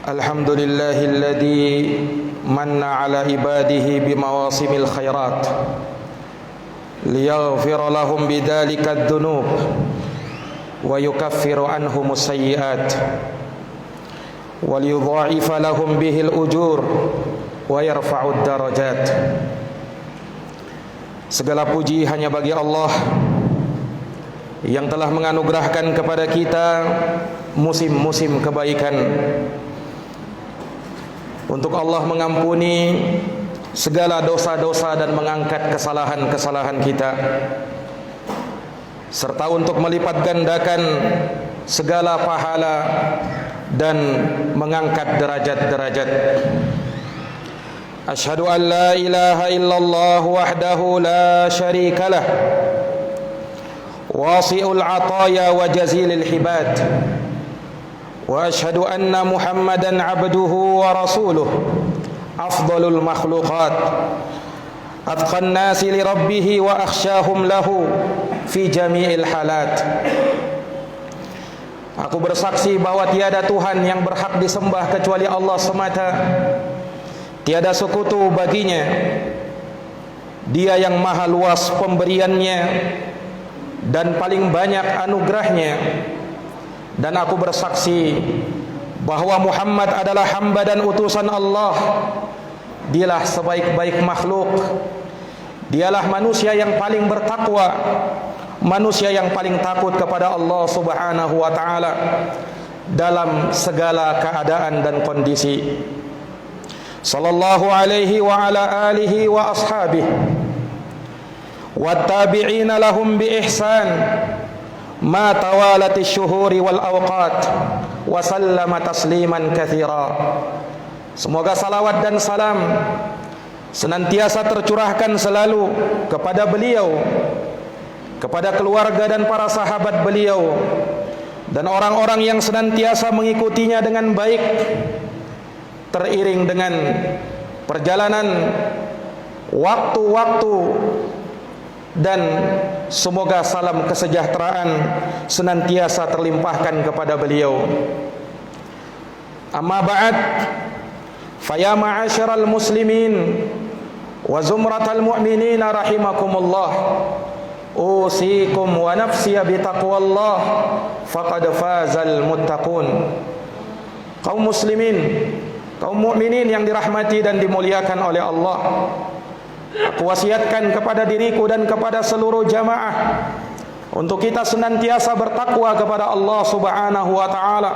الحمد لله الذي من على عباده بمواسم الخيرات ليغفر لهم بذلك الذنوب ويكفر عنهم السيئات وليضاعف لهم به الأجور ويرفع الدرجات. Segala puji hanya bagi Allah yang telah menganugerahkan kepada kita musim-musim kebaikan. Untuk Allah mengampuni segala dosa-dosa dan mengangkat kesalahan-kesalahan kita, serta untuk melipat gandakan segala pahala dan mengangkat derajat-derajat. Asyhadu an la ilaha illallah wahdahu la syarikalah wasi'ul ataya wa jazilil hibad, wa ashhadu anna Muhammadan abduhu wa rasuluh afdalul makhluqat atqan nasi li rabbih wa akhsyahum lahu fi jami'il halat. Aku bersaksi bahwa tiada Tuhan yang berhak disembah kecuali Allah semata, tiada sekutu baginya. Dia yang maha luas pemberiannya dan paling banyak anugerahnya. Dan aku bersaksi bahwa Muhammad adalah hamba dan utusan Allah. Dialah sebaik-baik makhluk. Dialah manusia yang paling bertakwa, manusia yang paling takut kepada Allah Subhanahu wa ta'ala dalam segala keadaan dan kondisi. Sallallahu alaihi wa ala alihi wa ashabihi wattabi'ina lahum bi ihsan ma tawalati syuhuri wal awqat wa sallama tasliman katsira. Semoga salawat dan salam senantiasa tercurahkan selalu kepada beliau, kepada keluarga dan para sahabat beliau, dan orang-orang yang senantiasa mengikutinya dengan baik teriring dengan perjalanan waktu-waktu. Dan semoga salam kesejahteraan senantiasa terlimpahkan kepada beliau. Amma ba'd, faya ma'asyiral muslimin wa zumratal mu'minina rahimakumullah, usikum wa nafsiya bitaqwallah faqad fazal muttaqun. Kaum muslimin, kaum mukminin yang dirahmati dan dimuliakan oleh Allah, aku wasiatkan kepada diriku dan kepada seluruh jamaah untuk kita senantiasa bertakwa kepada Allah Subhanahu wa ta'ala.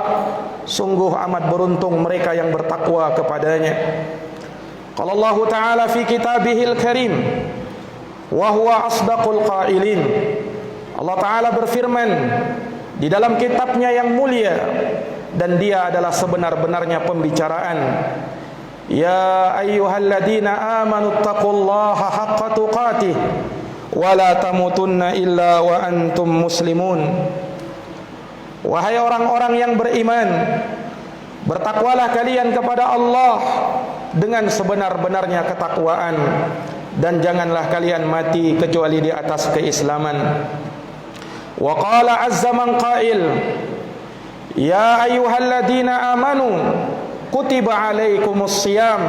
Sungguh amat beruntung mereka yang bertakwa kepadanya. Qala Allah ta'ala fi kitabihil karim wa huwa asdaqul qailin. Allah ta'ala berfirman di dalam kitabnya yang mulia, dan dia adalah sebenar-benarnya pembicaraan. Ya ayyuhalladzina amanu taqullaha haqqa tuqatih wa la tamutunna illa wa antum muslimun. Wahai orang-orang yang beriman, bertakwalah kalian kepada Allah dengan sebenar-benarnya ketakwaan, dan janganlah kalian mati kecuali di atas keislaman. Wa qala azza man qail, ya ayyuhalladzina amanu kutiba alaikumus siyam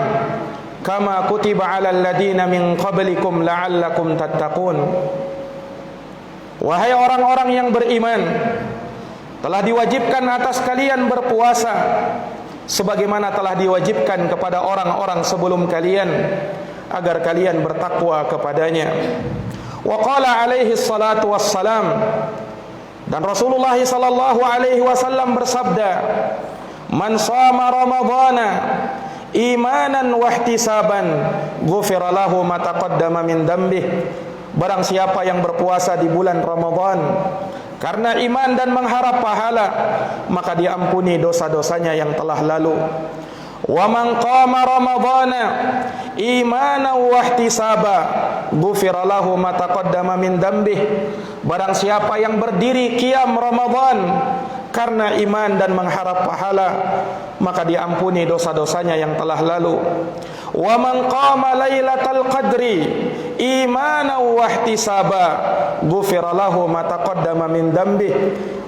kama kutiba alal ladina min qablikum la'allakum tattaqun. Wahai orang-orang yang beriman, telah diwajibkan atas kalian berpuasa sebagaimana telah diwajibkan kepada orang-orang sebelum kalian, agar kalian bertakwa kepadanya. Wa qala alaihi salatu wassalam, dan Rasulullah sallallahu alaihi wasallam bersabda, man shama ramadhana imanan wa ihtisaban ghufira lahu ma taqaddama min dhanbih. Barang siapa yang berpuasa di bulan Ramadan karena iman dan mengharap pahala, maka diampuni dosa-dosanya yang telah lalu. Wa man qama ramadhana imanan wa ihtisaba ghufira lahu ma taqaddama min dhanbih. Barang siapa yang berdiri qiyam Ramadan karena iman dan mengharap pahala, maka diampuni dosa-dosanya yang telah lalu. Wa man qama lailatal qadri imanan wa ihtisaba ghufira lahu ma taqaddama min dhanbih.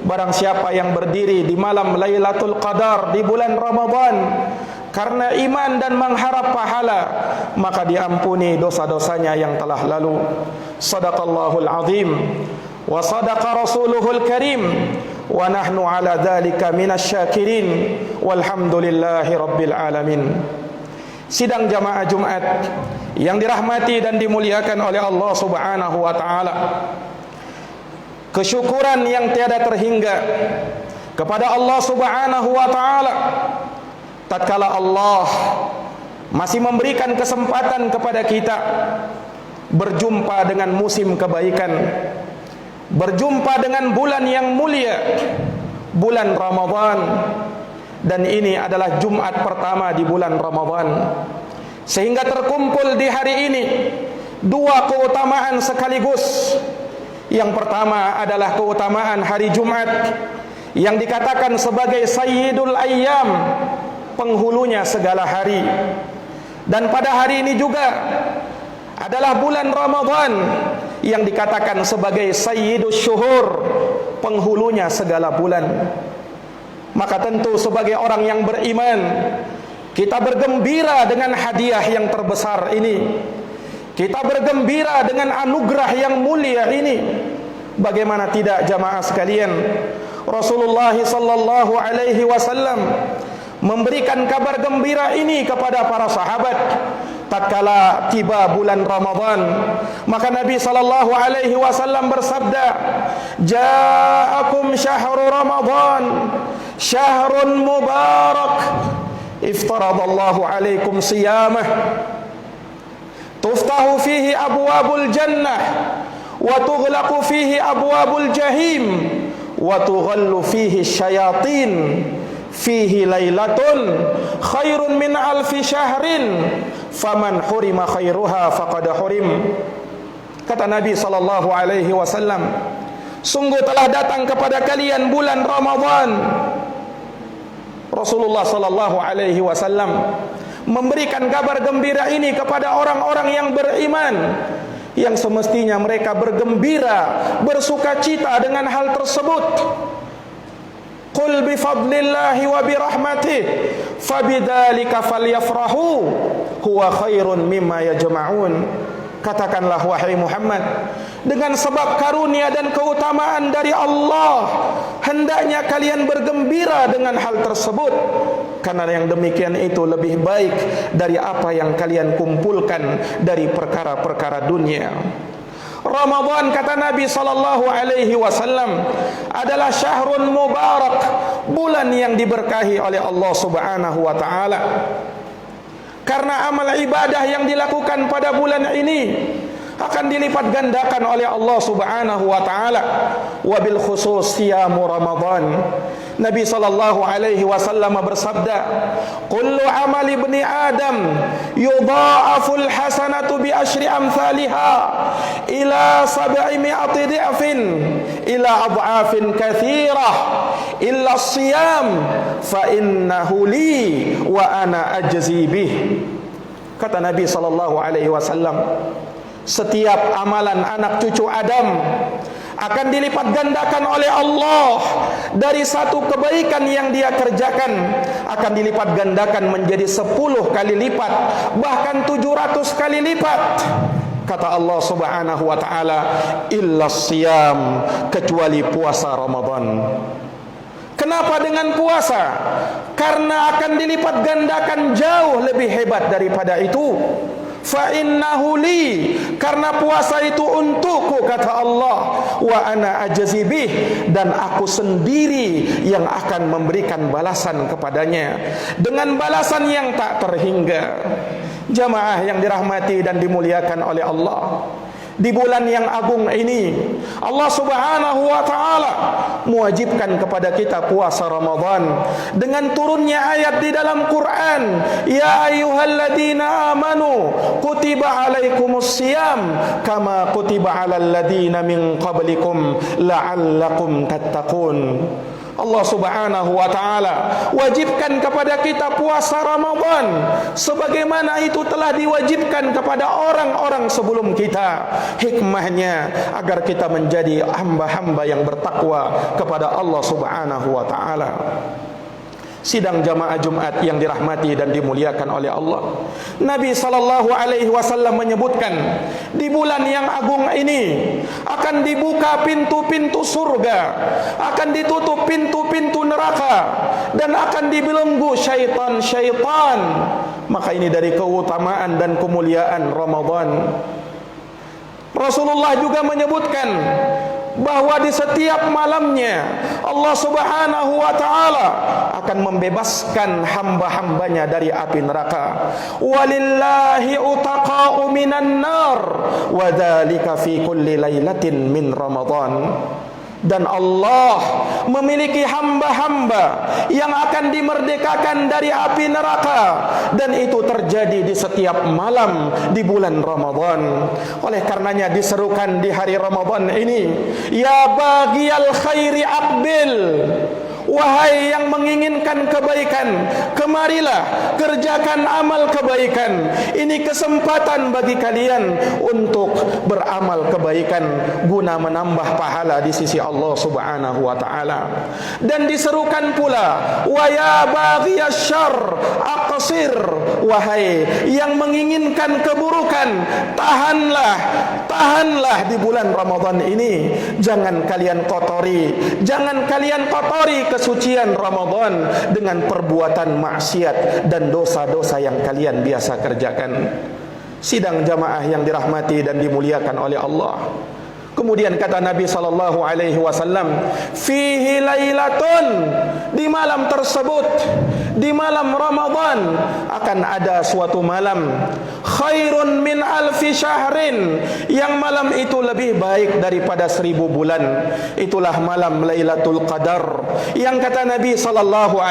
barang siapa yang berdiri di malam Lailatul Qadar di bulan Ramadan karena iman dan mengharap pahala, maka diampuni dosa-dosanya yang telah lalu. Shadaqallahul azim wa sadaqa rasuluhul karim wa nahnu ala dzalika minasyakirin walhamdulillahi rabbil alamin. Sidang jamaah Jumat yang dirahmati dan dimuliakan oleh Allah Subhanahu wa taala, kesyukuran yang tiada terhingga kepada Allah Subhanahu wa taala tatkala Allah masih memberikan kesempatan kepada kita berjumpa dengan musim kebaikan, berjumpa dengan bulan yang mulia, bulan Ramadan. Dan ini adalah Jumat pertama di bulan Ramadan, sehingga terkumpul di hari ini dua keutamaan sekaligus. Yang pertama adalah keutamaan hari Jumat yang dikatakan sebagai Sayyidul Ayyam, penghulunya segala hari. Dan pada hari ini juga adalah bulan Ramadan yang dikatakan sebagai Sayyidus Syuhur, penghulunya segala bulan. Maka tentu sebagai orang yang beriman, kita bergembira dengan hadiah yang terbesar ini. Kita bergembira dengan anugerah yang mulia ini. Bagaimana tidak jamaah sekalian, Rasulullah sallallahu alaihi wasallam memberikan kabar gembira ini kepada para sahabat tatkala tiba bulan Ramadan. Maka Nabi sallallahu alaihi wasallam bersabda, "Ja'akum syahrul Ramadan, syahrun mubarak, iftaradallahu alaikum siyamah, tuftahu fihi abwabul jannah, wa tughlaqu fihi abwabul jahim, wa tughallu fihi syayatin, fihi lailatun khairun min alfi syahrin, faman hurima khairuha faqad hurim." Kata Nabi sallallahu alaihi wasallam, sungguh telah datang kepada kalian bulan Ramadan. Rasulullah sallallahu alaihi wasallam memberikan kabar gembira ini kepada orang-orang yang beriman, yang semestinya mereka bergembira, bersukacita dengan hal tersebut. Qul bi fadlillahi wa bi rahmatih fabidzalika falyafrahu huwa khairun mimma yajma'un. Katakanlah wahai Muhammad, dengan sebab karunia dan keutamaan dari Allah hendaknya kalian bergembira dengan hal tersebut, karena yang demikian itu lebih baik dari apa yang kalian kumpulkan dari perkara-perkara dunia. Ramadan, kata Nabi sallallahu alaihi wasallam, adalah syahrun mubarak, bulan yang diberkahi oleh Allah Subhanahu wa taala. Karena amal ibadah yang dilakukan pada bulan ini akan dilipat gandakan oleh Allah Subhanahu wa taala, wabil khusus siyamu Ramadan. Nabi sallallahu alaihi wasallam bersabda, "Kullu amali ibni Adam yudha'aful hasanatu bi asyri amsalha ila 700 dha'fin ila adha'afin katsirah illa as-siyam fa innahu li wa ana ajzi bih." Kata Nabi sallallahu alaihi wasallam, setiap amalan anak cucu Adam akan dilipat gandakan oleh Allah. Dari satu kebaikan yang dia kerjakan akan dilipat gandakan menjadi 10 kali lipat, bahkan 700 kali lipat. Kata Allah Subhanahu wa taala, illa siyam, kecuali puasa Ramadan. Kenapa dengan puasa? Karena akan dilipat gandakan jauh lebih hebat daripada itu. Fa innahu li, karena puasa itu untukku, kata Allah, wa ana ajzi bih, dan aku sendiri yang akan memberikan balasan kepadanya dengan balasan yang tak terhingga. Jamaah yang dirahmati dan dimuliakan oleh Allah, di bulan yang agung ini Allah Subhanahu wa taala mewajibkan kepada kita puasa Ramadan dengan turunnya ayat di dalam Quran, ya ayyuhalladzina amanu kutiba alaikumus siyam kama kutiba alal ladzina min qablikum la'allakum tattaqun. Allah Subhanahu wa taala wajibkan kepada kita puasa Ramadan sebagaimana itu telah diwajibkan kepada orang-orang sebelum kita. Hikmahnya agar kita menjadi hamba-hamba yang bertakwa kepada Allah Subhanahu wa taala. Sidang jamaah Jumat yang dirahmati dan dimuliakan oleh Allah, Nabi SAW menyebutkan di bulan yang agung ini akan dibuka pintu-pintu surga, akan ditutup pintu-pintu neraka, dan akan dibelenggu syaitan-syaitan. Maka ini dari keutamaan dan kemuliaan Ramadan. Rasulullah juga menyebutkan bahwa di setiap malamnya Allah Subhanahu wa taala akan membebaskan hamba-hambanya dari api neraka. Walillahi utaqa'u minan nar wa dzalika fi kulli lailatin min Ramadan. Dan Allah memiliki hamba-hamba yang akan dimerdekakan dari api neraka, dan itu terjadi di setiap malam di bulan Ramadan. Oleh karenanya diserukan di hari Ramadan ini, ya baghiyal khairi aqbil, wahai yang menginginkan kebaikan, kemarilah kerjakan amal kebaikan. Ini kesempatan bagi kalian untuk beramal kebaikan guna menambah pahala di sisi Allah Subhanahu wa taala. Dan diserukan pula, wa ya baghiyasy-syarr aqsir, wahai yang menginginkan keburukan, tahanlah di bulan Ramadan ini. Jangan kalian kotori kesucian Ramadan dengan perbuatan maksiat dan dosa-dosa yang kalian biasa kerjakan. Sidang jamaah yang dirahmati dan dimuliakan oleh Allah. Kemudian kata Nabi SAW, fihi lailatun, di malam tersebut, di malam Ramadan akan ada suatu malam, khairun min alfi syahrin, yang malam itu lebih baik daripada 1000 bulan. Itulah malam Lailatul Qadar, yang kata Nabi SAW,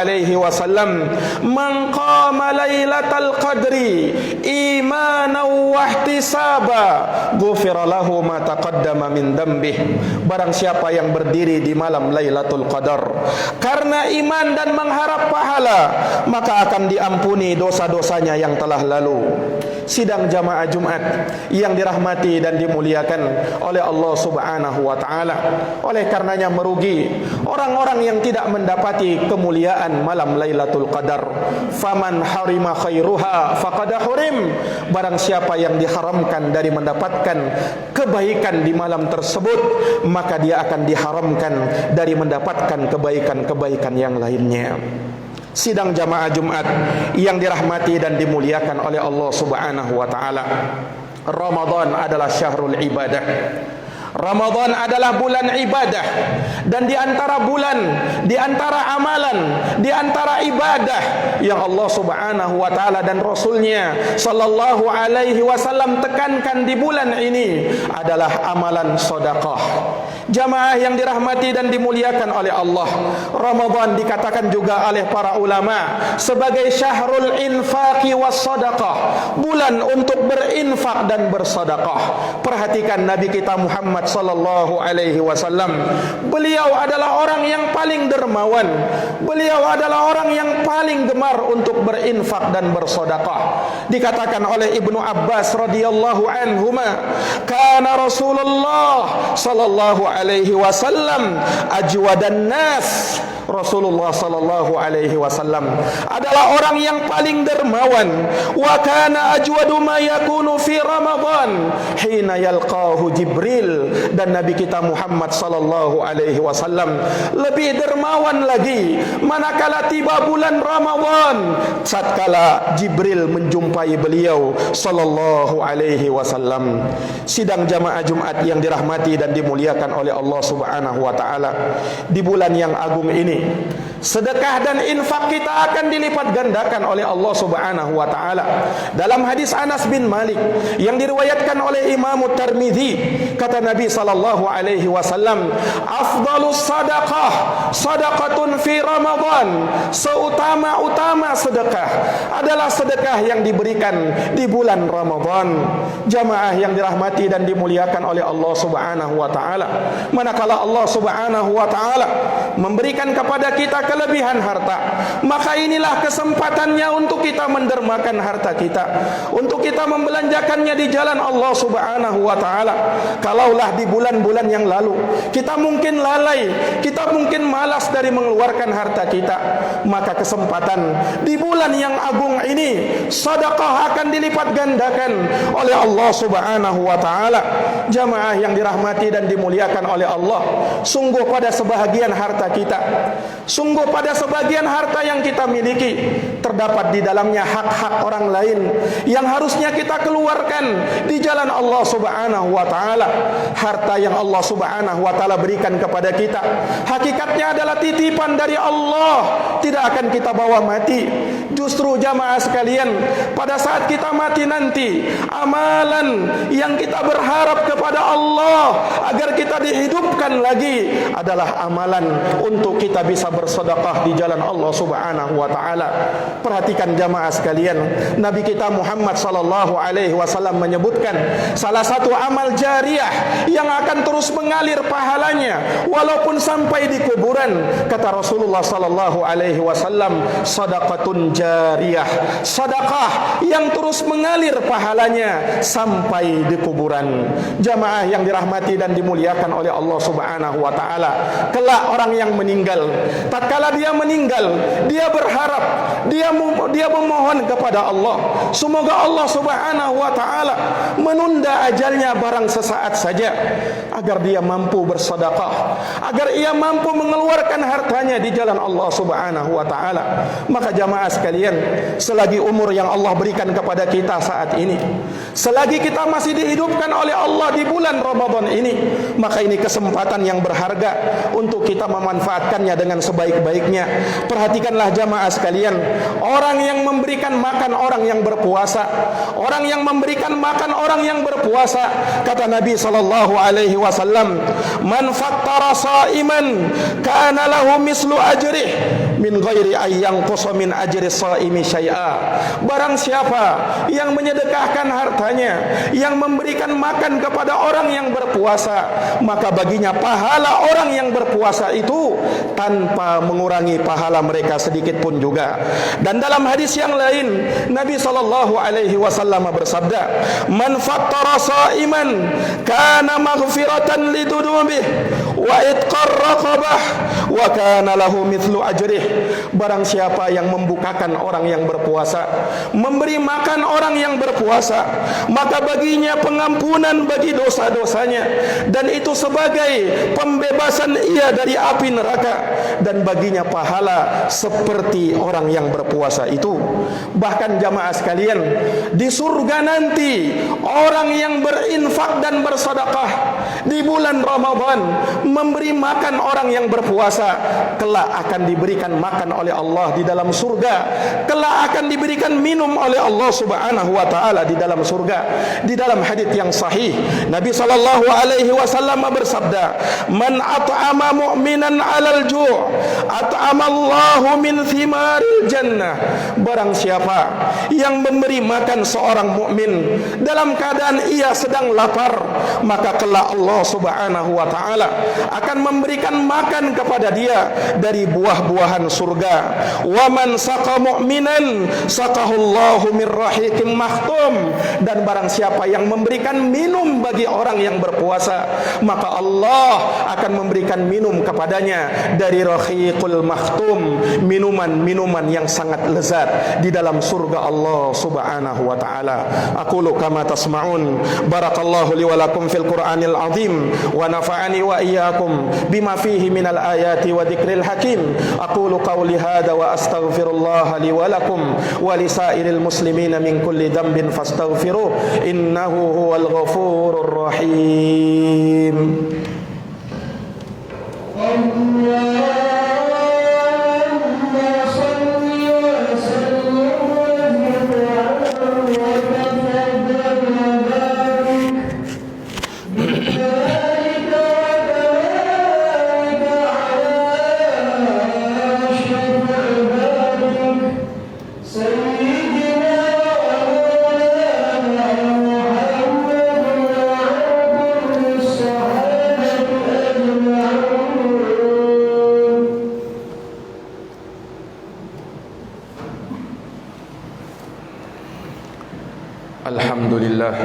man qama lailatal qadri imanan wa ihtisaba ghufira lahu ma taqaddama min dambih. Barang siapa yang berdiri di malam Lailatul Qadar karena iman dan mengharap pahala, maka akan diampuni dosa-dosanya yang telah lalu. Sidang jamaah Jumat yang dirahmati dan dimuliakan oleh Allah Subhanahu wa taala. Oleh karenanya merugi orang-orang yang tidak mendapati kemuliaan malam Lailatul Qadar. Faman harima khairuha faqad hurim. Barang siapa yang diharamkan dari mendapatkan kebaikan di malam tersebut, maka dia akan diharamkan dari mendapatkan kebaikan-kebaikan yang lainnya. Sidang jamaah Jumat yang dirahmati dan dimuliakan oleh Allah Subhanahu wa taala, Ramadan adalah syahrul ibadah. Ramadan adalah bulan ibadah, dan di antara bulan, di antara amalan, di antara ibadah yang Allah Subhanahu wa taala dan Rasulnya sallallahu alaihi wasallam tekankan di bulan ini adalah amalan sedekah. Jamaah yang dirahmati dan dimuliakan oleh Allah, Ramadan dikatakan juga oleh para ulama sebagai syahrul infaqi was sedekah, bulan untuk berinfak dan bersedekah. Perhatikan Nabi kita Muhammad sallallahu alaihi wasallam, beliau adalah orang yang paling dermawan, beliau adalah orang yang paling gemar untuk berinfak dan bersedekah. Dikatakan oleh Ibnu Abbas radhiyallahu anhuma, kana Rasulullah sallallahu alaihi wasallam ajwadan nas. Rasulullah sallallahu alaihi wasallam adalah orang yang paling dermawan. Wa kana ajwadu ma yakunu fi Ramadan hina yalqahu Jibril. Dan Nabi kita Muhammad sallallahu alaihi wasallam lebih dermawan lagi manakala tiba bulan Ramadan, tatkala Jibril menjumpai beliau sallallahu alaihi wasallam. Sidang jamaah Jumat yang dirahmati dan dimuliakan oleh Allah Subhanahu wa taala, di bulan yang agung ini sedekah dan infak kita akan dilipat gandakan oleh Allah Subhanahu wa taala. Dalam hadis Anas bin Malik yang diriwayatkan oleh Imam Tirmidzi, Kata Nabi sallallahu alaihi wasallam, afdalus sadaqah sadaqatun fi Ramadan. Seutama-utama sedekah adalah sedekah yang diberikan di bulan Ramadan. Jamaah yang dirahmati dan dimuliakan oleh Allah Subhanahu wa taala, manakala Allah Subhanahu wa taala memberikan kepada kita kelebihan harta, maka inilah kesempatannya untuk kita mendermakan harta kita, untuk kita membelanjakannya di jalan Allah Subhanahu wa taala. Kalaulah di bulan-bulan yang lalu kita mungkin lalai, kita mungkin malas dari mengeluarkan harta kita, maka kesempatan di bulan yang agung ini sedekah akan dilipat gandakan oleh Allah Subhanahu wa taala. Jamaah yang dirahmati dan dimuliakan oleh Allah, sungguh pada sebahagian harta kita, sungguh pada sebagian harta yang kita miliki terdapat di dalamnya hak-hak orang lain yang harusnya kita keluarkan di jalan Allah Subhanahu wa taala. Harta yang Allah Subhanahu wa taala berikan kepada kita hakikatnya adalah titipan dari Allah, tidak akan kita bawa mati. Justru jamaah sekalian, pada saat kita mati nanti, amalan yang kita berharap kepada Allah agar kita dihidupkan lagi adalah amalan untuk kita bisa bersedekah di jalan Allah Subhanahu wa taala. Perhatikan jamaah sekalian, Nabi kita Muhammad sallallahu alaihi wasallam menyebutkan salah satu amal jariah yang akan terus mengalir pahalanya walaupun sampai di kuburan. Kata Rasulullah sallallahu alaihi wasallam, sedekatun jariyah, sedekah yang terus mengalir pahalanya sampai di kuburan. Jamaah yang dirahmati dan dimuliakan oleh Allah Subhanahu wa taala, kelak orang yang meninggal, tatkala dia meninggal, dia berharap, dia memohon kepada Allah, semoga Allah Subhanahu wa taala menunda ajalnya barang sesaat saja agar dia mampu bersedekah, agar ia mampu mengeluarkan hartanya di jalan Allah Subhanahu wa taala. Maka jamaah sekalian, selagi umur yang Allah berikan kepada kita saat ini, selagi kita masih dihidupkan oleh Allah di bulan Ramadan ini, maka ini kesempatan yang berharga untuk kita memanfaatkannya dengan sebaik-baiknya. Perhatikanlah jamaah sekalian, orang yang memberikan makan orang yang berpuasa, orang yang memberikan makan orang yang berpuasa, kata Nabi sallallahu alaihi wasallam, man fattara shaiman kana lahu mislu ajrih min ghairi ayyang qusa min ajri shaimi syai'a. Barang siapa yang menyedekahkan hartanya, yang memberikan makan kepada orang yang berpuasa, maka baginya pahala orang yang berpuasa itu tanpa mengurangi pahala mereka sedikit pun juga. Dan dalam hadis yang lain, Nabi sallallahu alaihi wasallam bersabda, man fattara shaiman kana maghfiratan lidunubih wa itqar raqabah wa kana lahu mithlu ajrih. Barang siapa yang membukakan orang yang berpuasa, memberi makan orang yang berpuasa, maka baginya pengampunan bagi dosa-dosanya, dan itu sebagai pembebasan ia dari api neraka, dan baginya pahala seperti orang yang berpuasa itu. Bahkan jamaah sekalian, di surga nanti orang yang berinfak dan bersedekah di bulan Ramadan, memberi makan orang yang berpuasa, kelak akan diberikan makan oleh Allah di dalam surga, kelak akan diberikan minum oleh Allah Subhanahu wa taala di dalam surga. Di dalam hadis yang sahih, Nabi sallallahu alaihi wasallam bersabda, man at'ama mu'minan 'alal ju' at'ama Allahu min thimaril jannah. Barang siapa yang memberi makan seorang mukmin dalam keadaan ia sedang lapar, maka kelak Allah Subhanahu wa taala akan memberikan makan kepada dia dari buah-buahan surga. Wa man saqa mu'minan saqahu Allahu min rahiqin mahtum. Dan barang siapa yang memberikan minum bagi orang yang berpuasa, maka Allah akan memberikan minum kepadanya dari rahiqul mahtum, minuman-minuman yang sangat lezat di dalam surga Allah Subhanahu wa taala. Aqulu kama tasma'un. Barakallahu li wa lakum fil Qur'anil azim wa nafa'ani wa iyyakum bima fihi minal ayati wa dzikril hakim. Aqulu qawli hadza wa astaghfirullah li wa lakum wa li sa'iril muslimina min kulli dhanbin fastaghfiruh innahu huwal ghafurur rahim. Alhamdulillah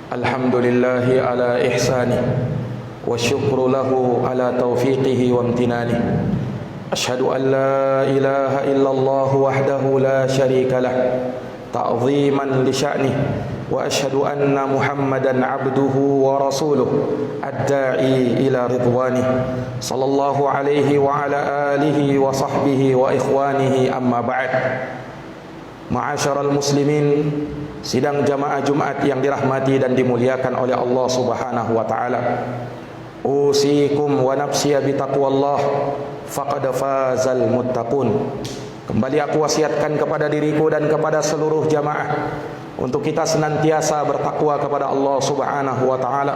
Alhamdulillahi ala ihsanih wa syukru lahu ala taufiqihi wa amtinanih. Ashhadu an la ilaha illallah wahdahu la syarika lah ta'ziman li sya'nih wa ashhadu anna Muhammadan abduhu wa rasuluh ad-da'i ila ridwanih sallallahu alaihi wa ala alihi wa sahbihi wa ikhwanihi amma ba'd. Ma'asyaral muslimin, sidang jamaah Jumat yang dirahmati dan dimuliakan oleh Allah Subhanahu wa taala. Usikum wa nafsi bi taqwallah faqad fazal muttaqun. Kembali aku wasiatkan kepada diriku dan kepada seluruh jamaah untuk kita senantiasa bertakwa kepada Allah Subhanahu wa taala.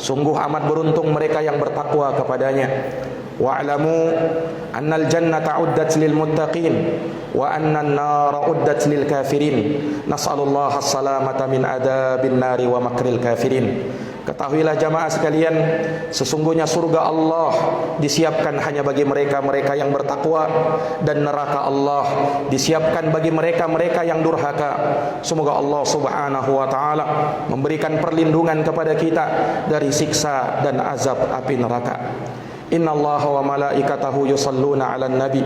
Sungguh amat beruntung mereka yang bertakwa kepadanya. Wa'lamu annal jannata 'uddat lil muttaqin wa annan nara 'uddat lil kafirin. Nas'alullaha as-salamata min adabin nari wa makril kafirin. Ketahuilah jamaah sekalian, sesungguhnya surga Allah disiapkan hanya bagi mereka-mereka yang bertakwa, dan neraka Allah disiapkan bagi mereka-mereka yang durhaka. Semoga Allah Subhanahu wa taala memberikan perlindungan kepada kita dari siksa dan azab api neraka. Innallaha wa malaikatahu yusalluna 'alan nabi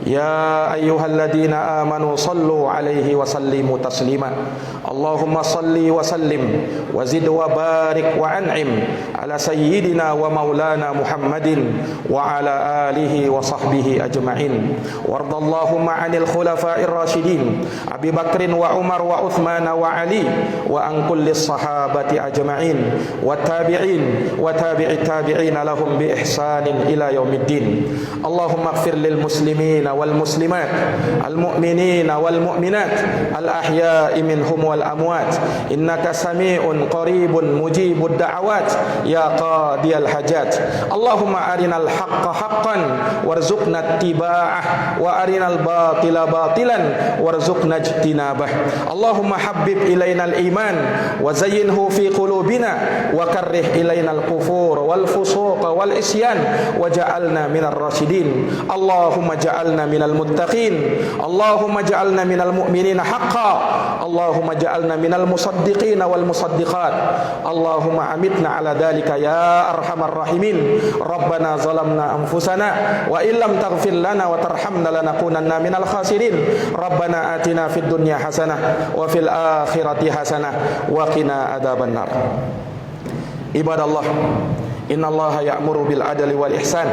ya ayyuhalladzina amanu sallu 'alaihi wa sallimu taslima. Allahumma salli wa sallim wa zid wa barik wa an'im ala sayyidina wa maulana Muhammadin wa ala alihi wa sahbihi ajma'in. Wardallahumma 'anil khulafa'ir rasyidin Abi Bakrin wa Umar wa Uthman wa Ali wa an kullis sahabati ajma'in wa tabi'in wa tabi'it tabi'in lahum bi ihsan ila yaumiddin. Allahumma ighfir lil muslimina wal muslimat, al mu'minina wal mu'minat, al ahya'i minhum wal amwat, innaka sami'un qaribun mujibud da'awat ya qadiyal hajat. Allahumma arinal haqqa haqqan warzuqna ittiba'ah wa arinal batila batilan warzuqna ijtinabah. Allahumma habbib ilainal iman wa zayyinhu fi qulubina wa karrih ilainal kufur wal fusuq wal isyan waja'alna minar rasyidin. Allahumma ja'alna minal muttaqin. Allahumma ja'alna minal mu'minina haqqan. Allahumma ja'alna minal musaddiqin wal musaddiqat. Allahumma amitna ala dhalika ya arhamar rahimin. Rabbana zalamna anfusana wa illam taghfir lana wa tarhamna lanakunanna minal khasirin. Rabbana atina fid dunya hasanah wa fil akhirati hasanah wa qina adzaban nar. Ibadallah, innallaha ya'muru bil adli wal ihsan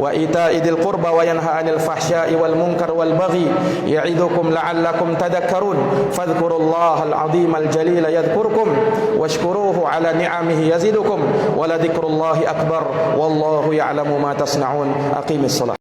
wa ita'i dzil qurba wa yanha 'anil fahsya'i wal munkar wal baghi ya'idukum la'allakum tadhakkarun. Fadhkurullaha al-'azima al-jalila yadhkurkum washkuruhu 'ala ni'amihi yazidukum wa la dzikrullahi akbar wallahu ya'lamu ma tasna'un. Aqimis shalah.